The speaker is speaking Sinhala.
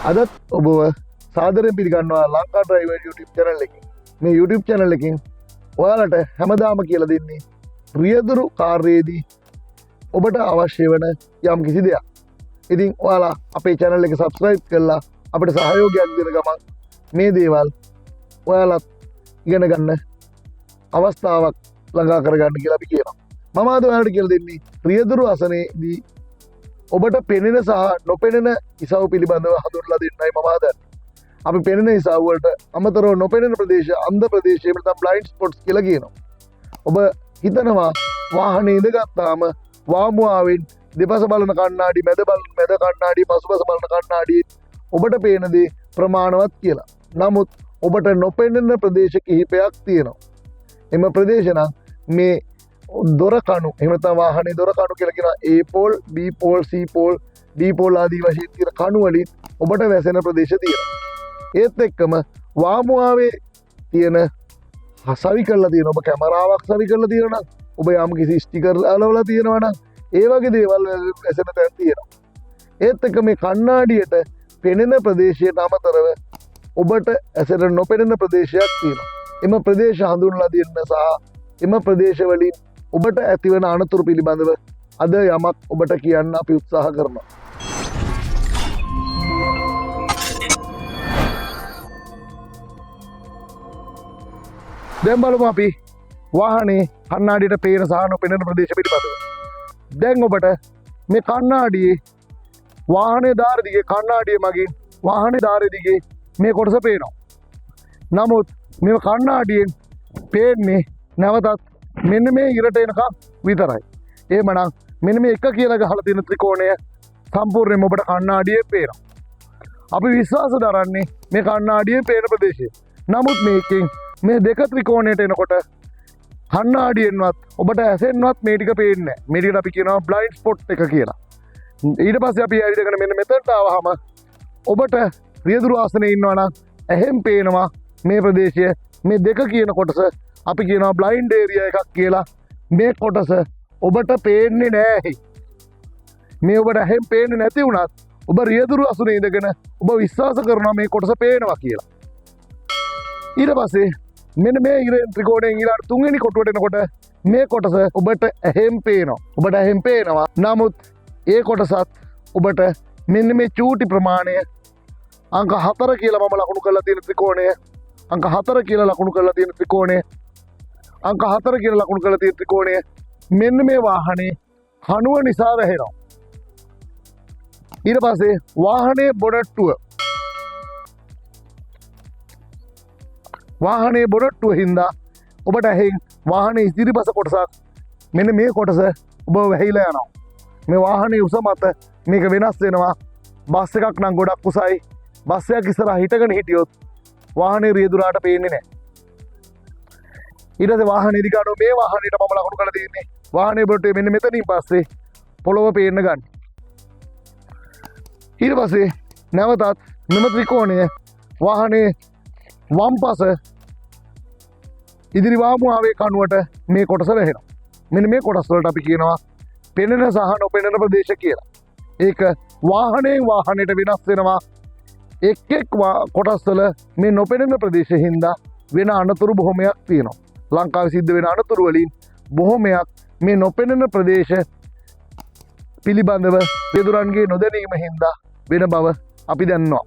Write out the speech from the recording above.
අදත් ඔබව සාදරයෙන් පිළිගන්නවා ලංකා ඩ්‍රයිවර් YouTube channel එකකින්. මේ YouTube channel එකකින් ඔයාලට හැමදාම කියලා දෙන්නේ රියදුරු කාර්යයේදී ඔබට අවශ්‍ය වෙන යම් කිසි දෙයක්. ඉතින් ඔයාලා අපේ channel එක subscribe කරලා අපිට සහයෝගයක් දෙන ගමන් මේ දේවල් ඔයාලත් ඉගෙන ගන්න අවස්ථාවක් ළඟා කරගන්න කියලා අපි කියනවා. මම අද ඔයාලට කියලා දෙන්නේ රියදුරු අසනයේදී ඔබට පෙනෙන සහ නොපෙනෙන ඉසව් පිළිබඳව හඳුන්වලා දෙන්නයි මම හදන්නේ. අපි පෙනෙන ඉසව් වලට අමතරව නොපෙනෙන ප්‍රදේශ අන්ධ ප්‍රදේශ එහෙම නැත්නම් බ්ලයින්ඩ් ස්පොට්ස් කියලා කියනවා. ඔබ හිතනවා වාහනේ ඉඳගත්තාම වාමුවාවෙන් දෙපස බලන කණ්ණාඩි මැද කණ්ණාඩි පසුපස බලන කණ්ණාඩි ඔබට පේන දේ ප්‍රමාණවත් කියලා. නමුත් ඔබට නොපෙනෙන ප්‍රදේශ කිහිපයක් තියෙනවා. එම ප්‍රදේශ නම් මේ දොර කණු එහෙම නැත්නම් වාහනේ දොර කණු කියලා කියන A Paul B Paul C Paul D Paul ආදී වශයෙන් තියෙන කණු වලින් ඔබට වැසෙන ප්‍රදේශ තියෙනවා. ඒත් එක්කම වාමුවාවේ තියෙන සවි කරලා තියෙන ඔබ කැමරාවක් සවි කරලා තියෙනවා නම් ඔබ යම් කිසි ස්ටිකර් අලවලා තියෙනවා නම් ඒ වගේ දේවල් වැසෙන තැන් තියෙනවා. ඒත් එක්ක මේ කණ්ණාඩියට පෙනෙන ප්‍රදේශයට අමතරව ඔබට ඇසෙන නොපෙනෙන ප්‍රදේශයක් තියෙනවා. එම ප්‍රදේශ හඳුන්වලා දෙන්න සහ එම ප්‍රදේශ වලින් ඔබට ඇතිවන අනතුරු පිළිබඳව අද යමක් ඔබට කියන්න අපි උත්සාහ කරනවා. දැන් බලමු අපි වාහනේ කණ්ණාඩියට පේන සහ නොපෙනෙන ප්‍රදේශ පිළිබඳව. දැන් ඔබට මේ කණ්ණාඩියේ වාහනේ දාර දිගේ කණ්ණාඩිය මගින් වාහනේ දාරේ දිගේ මේ කොටස පේනවා. නමුත් මේ කණ්ණාඩියෙන් පේන්නේ නැවතත් මෙන්න මේ ඉරට එනකම් විතරයි. එහෙමනම් මෙන්න මේ එක කියලා ගහලා තියෙන ත්‍රිකෝණය සම්පූර්ණයෙන්ම ඔබට කණ්ණාඩියේ පේනවා. අපි විශ්වාස දරන්නේ මේ කණ්ණාඩියේ පේන ප්‍රදේශය. නමුත් මේකෙන් මේ දෙක ත්‍රිකෝණයට එනකොට කණ්ණාඩියෙන්වත් ඔබට ඇසෙන්වත් මේ ටික පේන්නේ නැහැ. මේ ටිකට අපි කියනවා බ්ලයින්ඩ් ස්පොට් එක කියලා. ඊට පස්සේ අපි ඇවිදගෙන මෙන්න මෙතනට ආවහම ඔබට රියදුරු ආසනයේ ඉන්නවා නම් ඇහෙන් පේනවා මේ ප්‍රදේශය මේ දෙක කියන කොටස අපි කියනවා බ්ලයින්ඩ් ඒරියා එකක් කියලා. මේ කොටස ඔබට පේන්නේ නැහැ. මේ ඔබට ඇහෙන් පේන්නේ නැති වුණත් ඔබ රියදුරු ආසනයේ ඉඳගෙන ඔබ විශ්වාස කරනවා මේ කොටස පේනවා කියලා. ඊට පස්සේ මෙන්න මේ ත්‍රිකෝණයෙන් ඊළඟ තුන්වෙනි කොටුවට එනකොට මේ කොටස ඔබට ඇහෙන් පේනවා. ඔබට ඇහෙන් පේනවා. නමුත් ඒ කොටසත් ඔබට මෙන්න මේ චූටි ප්‍රමාණය අංක 4 කියලා මම ලකුණු කරලා තියෙන ත්‍රිකෝණය අංක 4 කියලා ලකුණු කරලා තියෙන ත්‍රිකෝණය අංක 4 කියලා ලකුණු කරලා තියෙන ත්‍රිකෝණය මෙන්න මේ වාහනේ කණුව නිසා වැහෙනවා. ඊට පස්සේ වාහනේ බොනට්ටුව හින්දා ඔබට ඇහෙන් වාහනේ ඉදිරිපස කොටසක් මෙන්න මේ කොටස ඔබ වැහිලා යනවා. මේ වාහනේ උස මත මේක වෙනස් වෙනවා. බස් එකක් නම් ගොඩක් උසයි. බස් එකක් ඉස්සරහා හිටගෙන හිටියොත් වාහනේ රියදුරාට පේන්නේ නැහැ. ඊට පස්සේ වාහනේ දිගානෝ මේ වාහනේට මම ලකුණු කරලා තියෙන්නේ. වාහනේ බොට්ටුවේ මෙන්න මෙතනින් පස්සේ පොළොව පේන්න ගන්න. ඊට පස්සේ නැවතත් මෙම ත්‍රිකෝණය වාහනේ වම් පස ඉදිරි වාමුවාවේ කණුවට මේ කොටස වැහෙනවා. මෙන්න මේ කොටස් වලට අපි කියනවා පෙනෙන සහ නොපෙනෙන ප්‍රදේශ කියලා. ඒක වාහනයෙන් වාහනයට වෙනස් වෙනවා. එක් කොටස් වල මේ නොපෙනෙන ප්‍රදේශ හින්දා වෙන අනතුරු බොහොමයක් තියෙනවා. ලංකාවේ සිද්ධ වෙන අනතුරු වලින් බොහොමයක් මේ නොපෙනෙන ප්‍රදේශ පිළිබඳව රියදුරන්ගේ නොදැනීම හින්දා වෙන බව අපි දන්නවා.